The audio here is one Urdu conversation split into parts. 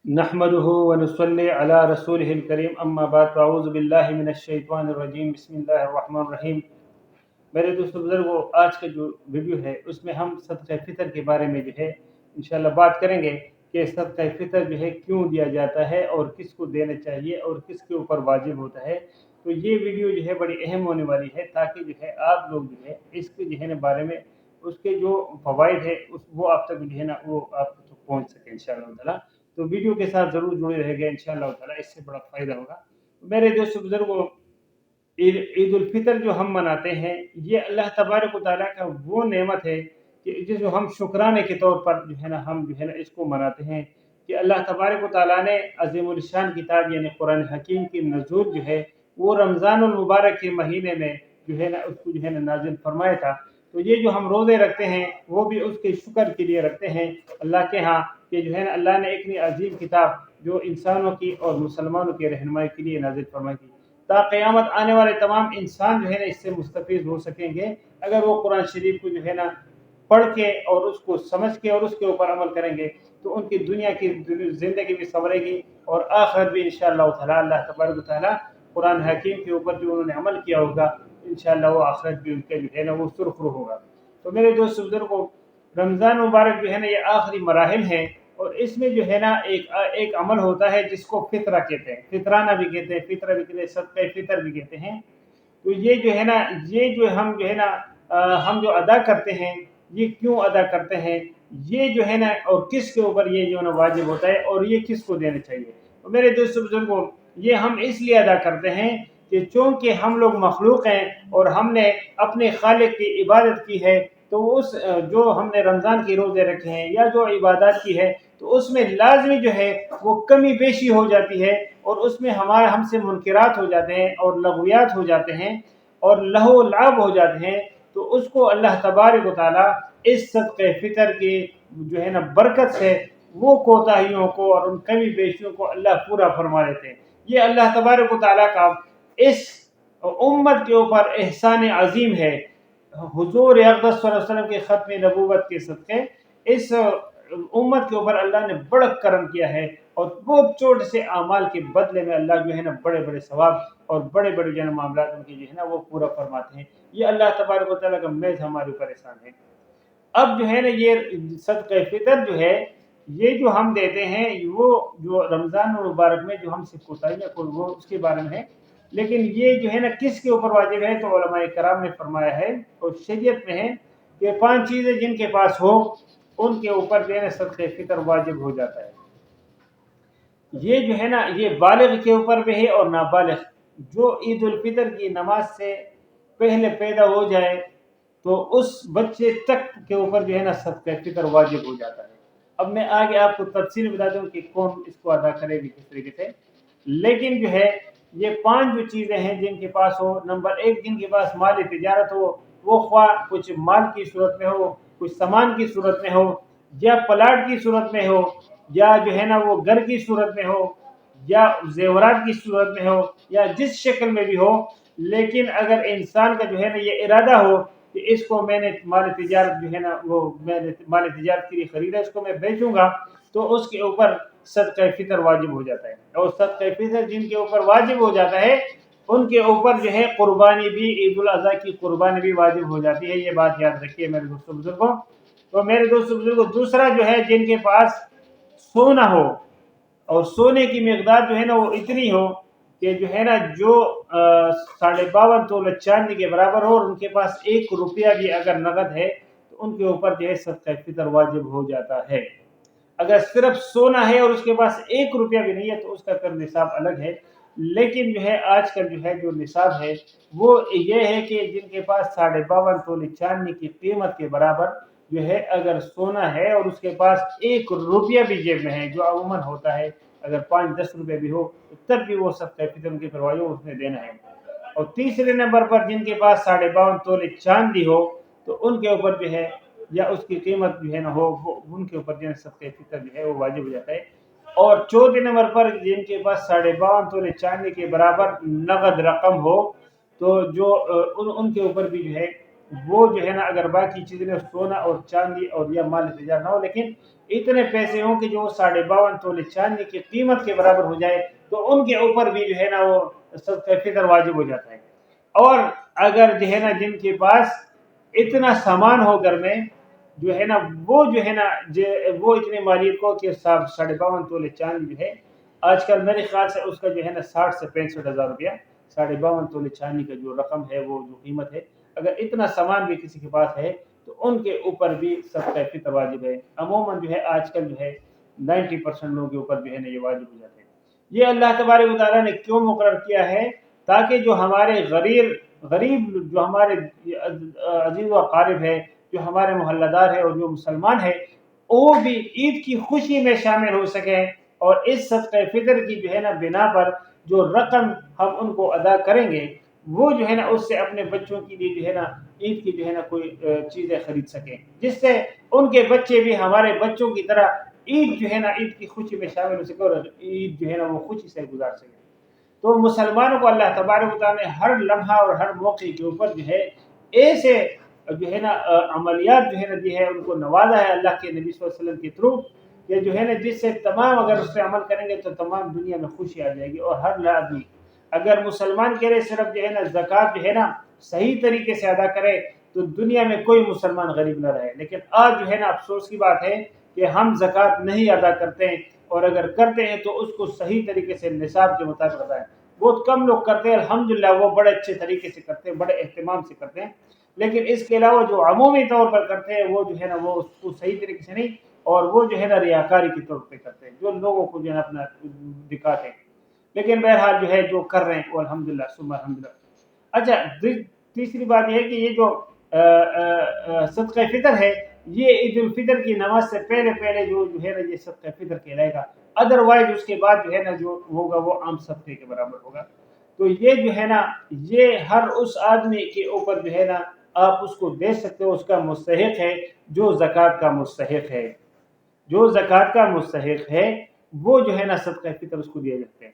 نحمده ونصلي علی رسولہ الکریم اما بعد فاعوذ باللہ من الشیطان الرجیم بسم اللہ الرحمن الرحیم۔ میرے دوستو بزرگوں، آج کا جو ویڈیو ہے اس میں ہم صدقہ فطر کے بارے میں جو ہے انشاءاللہ بات کریں گے کہ صدقہ فطر جو ہے کیوں دیا جاتا ہے اور کس کو دینا چاہیے اور کس کے اوپر واجب ہوتا ہے۔ تو یہ ویڈیو جو ہے بڑی اہم ہونے والی ہے تاکہ جو ہے آپ لوگ جو ہے اس کے جو ہے نا بارے میں اس کے جو فوائد ہے وہ آپ تک جو ہے نا وہ آپ تک پہنچ سکے انشاءاللہ تعالیٰ۔ تو ویڈیو کے ساتھ ضرور جڑے رہے گا انشاءاللہ تعالیٰ، اس سے بڑا فائدہ ہوگا۔ میرے دوست بزرگوں، عید الفطر جو ہم مناتے ہیں یہ اللہ تبارک و تعالیٰ کا وہ نعمت ہے کہ جس کو ہم شکرانے کے طور پر جو ہے نا ہم جو ہے نا اس کو مناتے ہیں کہ اللہ تبارک و تعالیٰ نے عظیم الشان کتاب یعنی قرآن حکیم کی نزول جو ہے وہ رمضان المبارک کے مہینے میں جو ہے نا اس کو جو ہے نا نازل فرمایا تھا۔ تو یہ جو ہم روزے رکھتے ہیں وہ بھی اس کے شکر کے لیے رکھتے ہیں اللہ کے ہاں کہ جو ہے نا اللہ نے اتنی عظیم کتاب جو انسانوں کی اور مسلمانوں کی رہنمائی کے لیے نازل فرمائی تھی، تا قیامت آنے والے تمام انسان جو ہے نا اس سے مستفید ہو سکیں گے اگر وہ قرآن شریف کو جو ہے نا پڑھ کے اور اس کو سمجھ کے اور اس کے اوپر عمل کریں گے تو ان کی دنیا کی زندگی بھی سنورے گی اور آخرت بھی انشاءاللہ تعالیٰ۔ اللہ تبارک و تعالیٰ قرآن حکیم کے اوپر جو انہوں نے عمل کیا ہوگا انشاءاللہ وہ آخرت بھی ان کے جو ہے نا وہ سرخرو ہوگا۔ تو میرے دوست بزرگوں، رمضان مبارک جو ہے نا یہ آخری مراحل ہیں اور اس میں جو ہے نا ایک عمل ہوتا ہے جس کو فطرہ کہتے ہیں، فطرانہ بھی کہتے ہیں، فطرہ بھی کہتے ہیں، صدقہ فطر بھی کہتے ہیں۔ تو یہ جو ہے نا یہ جو ہم جو ہے نا ہم جو ادا کرتے ہیں یہ کیوں ادا کرتے ہیں، یہ جو ہے نا اور کس کے اوپر یہ جو ہے نا واجب ہوتا ہے اور یہ کس کو دینا چاہیے۔ تو میرے دوست بزرگوں، یہ ہم اس لیے ادا کرتے ہیں کہ چونکہ ہم لوگ مخلوق ہیں اور ہم نے اپنے خالق کی عبادت کی ہے تو اس جو ہم نے رمضان کے روزے رکھے ہیں یا جو عبادات کی ہے تو اس میں لازمی جو ہے وہ کمی بیشی ہو جاتی ہے اور اس میں ہم سے منکرات ہو جاتے ہیں اور لغویات ہو جاتے ہیں اور لہو و لعب ہو جاتے ہیں۔ تو اس کو اللہ تبارک و تعالیٰ اس صدقہ فطر کی جو ہے نا برکت سے وہ کوتاہیوں کو اور ان کمی بیشیوں کو اللہ پورا فرما لیتے ہیں۔ یہ اللہ تبارک و تعالیٰ کا اس امت کے اوپر احسان عظیم ہے۔ حضور اقدس صلی اللہ علیہ وسلم کے ختم نبوت کے صدقے اس امت کے اوپر اللہ نے بڑا کرم کیا ہے اور بہت چھوٹے سے اعمال کے بدلے میں اللہ جو ہے نا بڑے بڑے ثواب اور بڑے بڑے جو ہے نا معاملات ان کے جو ہے نا وہ پورا فرماتے ہیں۔ یہ اللہ تبارک و تعالیٰ کا محض ہمارے اوپر احسان ہے۔ اب جو ہے نا یہ صدقہ فطر جو ہے یہ جو ہم دیتے ہیں وہ جو رمضان المبارک میں جو ہم سے کوتاہیاں کو وہ اس کے بارے میں ہے، لیکن یہ جو ہے نا کس کے اوپر واجب ہے تو علماء کرام نے فرمایا ہے اور شریعت میں ہے کہ 5 چیزیں جن کے پاس ہو ان کے اوپر جو ہے نا صدقہ فطر واجب ہو جاتا ہے۔ یہ جو ہے نا یہ بالغ کے اوپر بھی ہے اور نابالغ، جو عید الفطر کی نماز سے پہلے پیدا ہو جائے تو اس بچے تک کے اوپر جو ہے نا صدقہ فطر واجب ہو جاتا ہے۔ اب میں آگے آپ کو تفصیل بتا دوں کہ کون اس کو ادا کرے گی کس طریقے سے، لیکن جو ہے یہ 5 جو چیزیں ہیں جن کے پاس ہو، نمبر 1 جن کے پاس مال تجارت ہو، وہ خواہ کچھ مال کی صورت میں ہو، کچھ سامان کی صورت میں ہو، یا پلاٹ کی صورت میں ہو، یا جو ہے نا وہ گھر کی صورت میں ہو، یا زیورات کی صورت میں ہو، یا جس شکل میں بھی ہو، لیکن اگر انسان کا جو ہے نا یہ ارادہ ہو کہ اس کو میں نے مال تجارت جو ہے نا وہ میں نے مال تجارت کے لیے خریدا، اس کو میں بیچوں گا، تو اس کے اوپر صدقہ فطر واجب ہو جاتا ہے۔ اور صدقہ فطر جن کے اوپر واجب ہو جاتا ہے ان کے اوپر جو ہے قربانی بھی، عید الاضحیٰ کی قربانی بھی واجب ہو جاتی ہے۔ یہ بات یاد رکھیے میرے دوستوں بزرگوں۔ تو میرے دوستوں بزرگوں، دوسرا جو ہے جن کے پاس سونا ہو اور سونے کی مقدار جو ہے نا وہ اتنی ہو کہ جو ہے نا جو 52.5 تولہ چاندی کے برابر ہو اور ان کے پاس 1 روپیہ بھی اگر نقد ہے تو ان کے اوپر جو ہے صدقہ فطر واجب ہو جاتا ہے۔ اگر صرف سونا ہے اور اس کے پاس 1 روپیہ بھی نہیں ہے تو اس کا پھر نصاب الگ ہے، لیکن جو ہے آج کل جو ہے جو نصاب ہے وہ یہ ہے کہ جن کے پاس 52.5 تولہ چاندی کی قیمت کے برابر جو ہے اگر سونا ہے اور اس کے پاس 1 روپیہ بھی جیب میں ہے، جو عموماً ہوتا ہے اگر 5-10 روپے بھی ہو تب بھی وہ صدقہ فطر ان کے پروایوں اس نے دینا ہے۔ اور تیسرے نمبر پر جن کے پاس 52.5 تولہ چاندی ہو تو ان کے اوپر جو ہے یا اس کی قیمت جو ہے نا ہو ان کے اوپر جو ہے صدقہ فطر جو ہے وہ واجب ہو جاتا ہے۔ اور چوتھے نمبر پر جن کے پاس 52.5 تولہ چاندی کے برابر نقد رقم ہو تو جو ان کے اوپر بھی جو ہے وہ جو ہے نا اگر باقی چیزیں سونا اور چاندی اور یا مال تجارت نہ ہو، لیکن اتنے پیسے ہوں کہ جو 52.5 تولے چاندی کی قیمت کے برابر ہو جائے، تو ان کے اوپر بھی جو ہے نا وہ صدقہ فطر واجب ہو جاتا ہے۔ اور اگر جو ہے نا جن کے پاس اتنا سامان ہو گھر میں، جو ہے نا وہ جو ہے نا وہ اتنے مالیت کو کہ 52.5 تولے چاندی جو ہے آج کل میرے خیال سے اس کا جو ہے نا 60 سے 65 ہزار روپیہ 52.5 تولے چاندی کا جو رقم ہے، وہ جو قیمت ہے، اگر اتنا سامان بھی کسی کے پاس ہے تو ان کے اوپر بھی صدقہ فطر واجب ہے۔ عموماً جو ہے آج کل جو ہے 90% لوگوں کے اوپر جو ہے نا یہ واجب ہو جاتے ہیں۔ یہ اللہ تبارک و تعالیٰ نے کیوں مقرر کیا ہے؟ تاکہ جو ہمارے غریب جو ہمارے عزیز و اقارب ہے، جو ہمارے محلہ دار ہے اور جو مسلمان ہے، وہ بھی عید کی خوشی میں شامل ہو سکیں، اور اس صدقہ فطر کی جو ہے نا بنا پر جو رقم ہم ان کو ادا کریں گے، وہ جو ہے نا اس سے اپنے بچوں کے لیے جو ہے نا عید کی جو ہے نا کوئی چیزیں خرید سکیں، جس سے ان کے بچے بھی ہمارے بچوں کی طرح عید جو ہے نا عید کی خوشی میں شامل ہو سکے اور عید جو ہے نا وہ خوشی سے گزار سکے۔ تو مسلمانوں کو اللہ تبارک و تعالیٰ نے ہر لمحہ اور ہر موقع کے اوپر جو ہے ایسے جو ہے نا عملیات جو ہے نا دی ہے، ان کو نوازا ہے اللہ کے نبی صلی اللہ علیہ وسلم کے تھرو، کہ جو ہے نا جس سے تمام اگر اس پہ عمل کریں گے تو تمام دنیا میں خوشی آ جائے گی۔ اور ہر آدمی اگر مسلمان کہہ رہے صرف جو ہے نا زکوٰۃ جو ہے نا صحیح طریقے سے ادا کرے تو دنیا میں کوئی مسلمان غریب نہ رہے، لیکن آج جو ہے نا افسوس کی بات ہے کہ ہم زکوٰۃ نہیں ادا کرتے ہیں، اور اگر کرتے ہیں تو اس کو صحیح طریقے سے نصاب کے مطابق ادا ہے۔ بہت کم لوگ کرتے ہیں، الحمدللہ وہ بڑے اچھے طریقے سے کرتے ہیں، بڑے اہتمام سے کرتے ہیں، لیکن اس کے علاوہ جو عمومی طور پر کرتے ہیں وہ جو ہے نا وہ اس کو صحیح طریقے سے نہیں، اور وہ جو ہے نا ریاکاری کے طور پہ کرتے ہیں، جو لوگوں کو جو ہے نا اپنا دکھاتے ہیں۔ لیکن بہرحال جو ہے جو کر رہے ہیں وہ الحمدللہ ثم الحمدللہ۔ اچھا، تیسری بات یہ ہے کہ یہ جو صدقہ فطر ہے، یہ عید الفطر کی نماز سے پہلے جو ہے نا یہ صدقہ فطر کہلائے گا، ادروائز اس کے بعد جو ہے نا جو ہوگا وہ عام صدقے کے برابر ہوگا۔ تو یہ جو ہے نا یہ ہر اس آدمی کے اوپر جو ہے نا آپ اس کو دے سکتے ہو، اس کا مستحق ہے جو زکوٰۃ کا مستحق ہے، جو زکوٰۃ کا مستحق ہے وہ جو ہے نا صدقہ فطر اس کو دیا جاتا ہے۔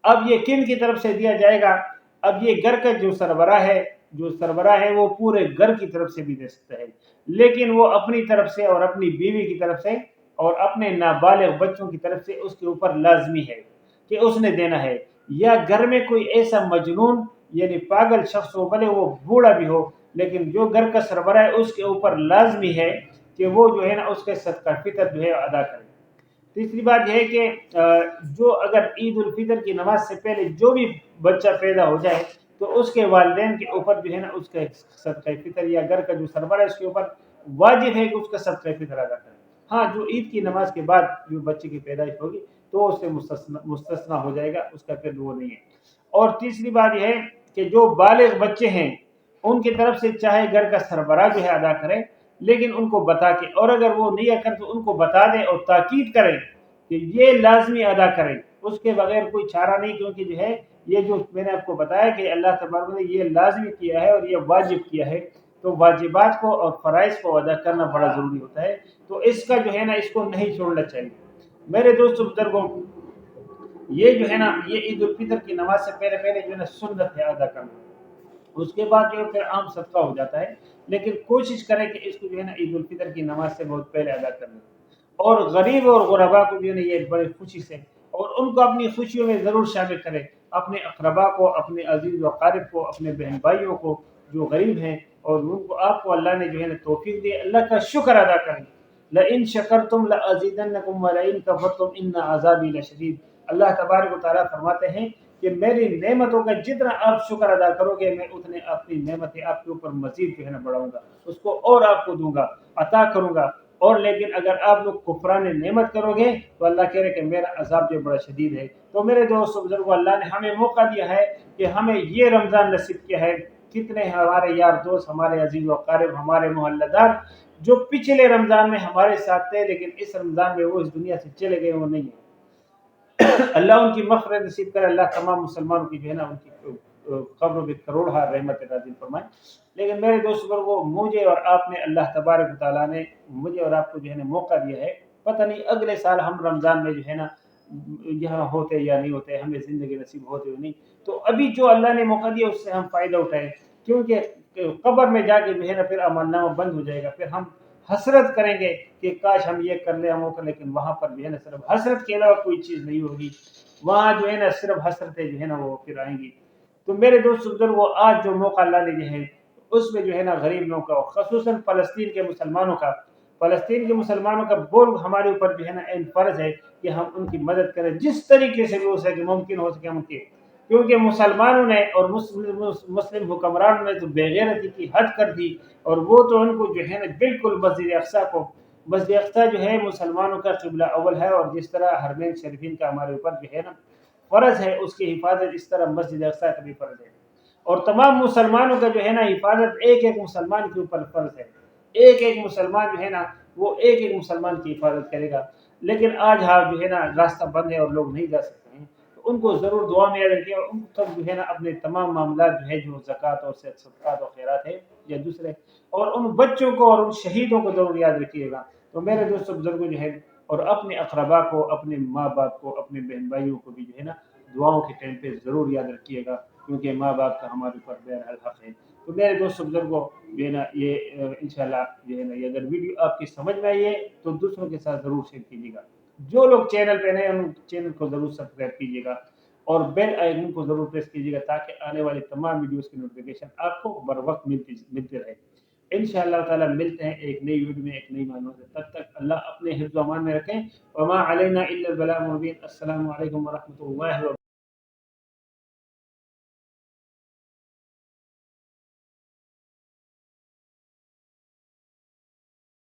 اب یہ کن کی طرف سے دیا جائے گا؟ اب یہ گھر کا جو سربراہ ہے وہ پورے گھر کی طرف سے بھی دے سکتا ہے، لیکن وہ اپنی طرف سے اور اپنی بیوی کی طرف سے اور اپنے نابالغ بچوں کی طرف سے اس کے اوپر لازمی ہے کہ اس نے دینا ہے۔ یا گھر میں کوئی ایسا مجنون یعنی پاگل شخص ہو، بھلے وہ بوڑھا بھی ہو، لیکن جو گھر کا سربراہ ہے اس کے اوپر لازمی ہے کہ وہ جو ہے نا اس کے صدقہ فطر جو ہے ادا کرے۔ تیسری بات یہ ہے کہ جو اگر عید الفطر کی نماز سے پہلے جو بھی بچہ پیدا ہو جائے تو اس کے والدین کے اوپر جو ہے نا اس کا صدقہ فطر، یا گھر کا جو سربراہ ہے اس کے اوپر واجب ہے کہ اس کا صدقہ فطر ادا کرے۔ ہاں، جو عید کی نماز کے بعد جو بچے کی پیدائش ہوگی تو اس سے مستثنا ہو جائے گا، اس کا پھر وہ نہیں ہے۔ اور تیسری بات یہ ہے کہ جو بالغ بچے ہیں ان کی طرف سے چاہے گھر کا سربراہ جو ہے ادا کرے، لیکن ان کو بتا کے، اور اگر وہ نہیں کرے تو ان کو بتا دیں اور تاکید کریں کہ یہ لازمی ادا کریں، اس کے بغیر کوئی چارہ نہیں، کیونکہ جو ہے یہ جو میں نے آپ کو بتایا کہ اللہ تبارک نے یہ لازمی کیا ہے اور یہ واجب کیا ہے، تو واجبات کو اور فرائض کو ادا کرنا بڑا ضروری ہوتا ہے، تو اس کا جو ہے نا اس کو نہیں چھوڑنا چاہیے۔ میرے دوستو بزرگوں، یہ جو ہے نا یہ عید الفطر کی نماز سے پہلے جو ہے نا سنت ہے ادا کرنا، اس کے بعد جو ہے پھر عام صدقہ ہو جاتا ہے، لیکن کوشش کریں کہ اس کو جو ہے نا عید الفطر کی نماز سے بہت پہلے ادا کرنا، اور غریب اور غربا کو جو ہے نا یہ بڑی خوشی سے اور ان کو اپنی خوشیوں میں ضرور شامل کریں، اپنے اقربا کو، اپنے عزیز و اقارب کو، اپنے بہن بھائیوں کو جو غریب ہیں، اور ان کو آپ کو اللہ نے جو ہے نا توفیق دی، اللہ کا شکر ادا کریں۔ لئن شکرتم لازیدنکم ولئن کفرتم ان عذابی لشدید۔ اللہ تبارک و تعالیٰ فرماتے ہیں کہ میری نعمتوں کا جتنا آپ شکر ادا کرو گے میں اتنے اپنی نعمتیں آپ کے اوپر مزید جو ہے نا بڑھاؤں گا، اس کو اور آپ کو دوں گا، عطا کروں گا۔ اور لیکن اگر آپ لوگ کفران نعمت کرو گے تو اللہ کہہ رہے کہ میرا عذاب جو بڑا شدید ہے۔ تو میرے دوستو بزرگو، اللہ نے ہمیں موقع دیا ہے کہ ہمیں یہ رمضان نصیب کیا ہے۔ کتنے ہمارے یار دوست، ہمارے عزیز و اقارب، ہمارے محلہ دار جو پچھلے رمضان میں ہمارے ساتھ تھے لیکن اس رمضان میں وہ اس دنیا سے چلے گئے، وہ نہیں ہیں۔ اللہ ان کی مغفرت نصیب کرے، اللہ تمام مسلمانوں کی جو ہے نا ان کی قبر میں کروڑہ رحمت نازل فرمائے۔ لیکن میرے دوست پر وہ مجھے اور آپ نے، اللہ تبارک و تعالیٰ نے مجھے اور آپ کو جو ہے نا موقع دیا ہے، پتہ نہیں اگلے سال ہم رمضان میں جو ہے نا یہاں ہوتے یا نہیں ہوتے، ہمیں زندگی نصیب ہوتے یا نہیں، تو ابھی جو اللہ نے موقع دیا اس سے ہم فائدہ اٹھائیں، کیونکہ قبر میں جا کے جو ہے نا پھر عمل نامہ بند ہو جائے گا، پھر ہم حسرت کریں گے کہ کاش ہم یہ کر لیں ہم وہ کر لیں، لیکن وہاں پر جو ہے نا صرف حسرت کے علاوہ کوئی چیز نہیں ہوگی، وہاں جو ہے نا صرف حسرتیں جو ہے نا وہ پھر آئیں گی۔ تو میرے دوست بزرگوں، آج جو موقع اللہ نے جو ہے اس میں جو ہے نا غریب لوگوں کا، خصوصاً فلسطین کے مسلمانوں کا بول ہمارے اوپر جو ہے نا این فرض ہے کہ ہم ان کی مدد کریں جس طریقے سے بھی ہو سکے، ممکن ہو سکے ہم کی، کیونکہ مسلمانوں نے اور مسلم حکمرانوں نے تو بے غیرتی کی حد کر دی، اور وہ تو ان کو جو ہے نا بالکل مسجد اقصی جو ہے مسلمانوں کا قبلہ اول ہے، اور جس طرح حرمین شریفین کا ہمارے اوپر جو ہے نا فرض ہے اس کی حفاظت، اس طرح مسجد اقصی کا بھی فرض ہے، اور تمام مسلمانوں کا جو ہے نا حفاظت ایک ایک مسلمان کے اوپر فرض ہے، ایک ایک مسلمان جو ہے نا وہ ایک ایک مسلمان کی حفاظت کرے گا۔ لیکن آج ہاں جو ہے نا راستہ بند ہے اور لوگ نہیں جا سکتے ہیں، تو ان کو ضرور دعا میں یاد رکھیے، اور ان کو جو ہے نا اپنے تمام معاملات جو ہے جو زکوٰۃ اور صدقات و خیرات ہے یا دوسرے، اور ان بچوں کو اور ان شہیدوں کو ضرور یاد رکھیے گا۔ تو میرے دوست بزرگوں جو ہے، اور اپنے اقربا کو، اپنے ماں باپ کو، اپنے بہن بھائیوں کو بھی جو ہے نا دعاؤں کے ٹائم پہ ضرور یاد رکھیے گا، کیونکہ ماں باپ کا ہمارے اوپر بہرحال حق ہے۔ تو میرے دوست بزرگوں جو ہے نا یہ انشاءاللہ جو ہے نا یہ اگر ویڈیو آپ کی سمجھ میں آئی ہے تو دوسروں کے ساتھ ضرور شیئر کیجیے گا، جو لوگ چینل پہ نئے ہیں ان چینل کو ضرور سبسکرائب کیجیے گا، اور بیل آئیکن کو ضرور پریس کیجیے گا تاکہ آنے والی تمام ویڈیوز کی نوٹیفیکیشن آپ کو بر وقت ملتی رہے۔ انشاءاللہ تعالی ملتے ہیں ایک نئی ویڈیو میں ایک نئی معلومات سے، تب تک اللہ اپنے حفظ و امان میں رکھیں، وما علینا الا البلاغ المبین۔ السلام علیکم ورحمۃ اللہ وبرکاتہ۔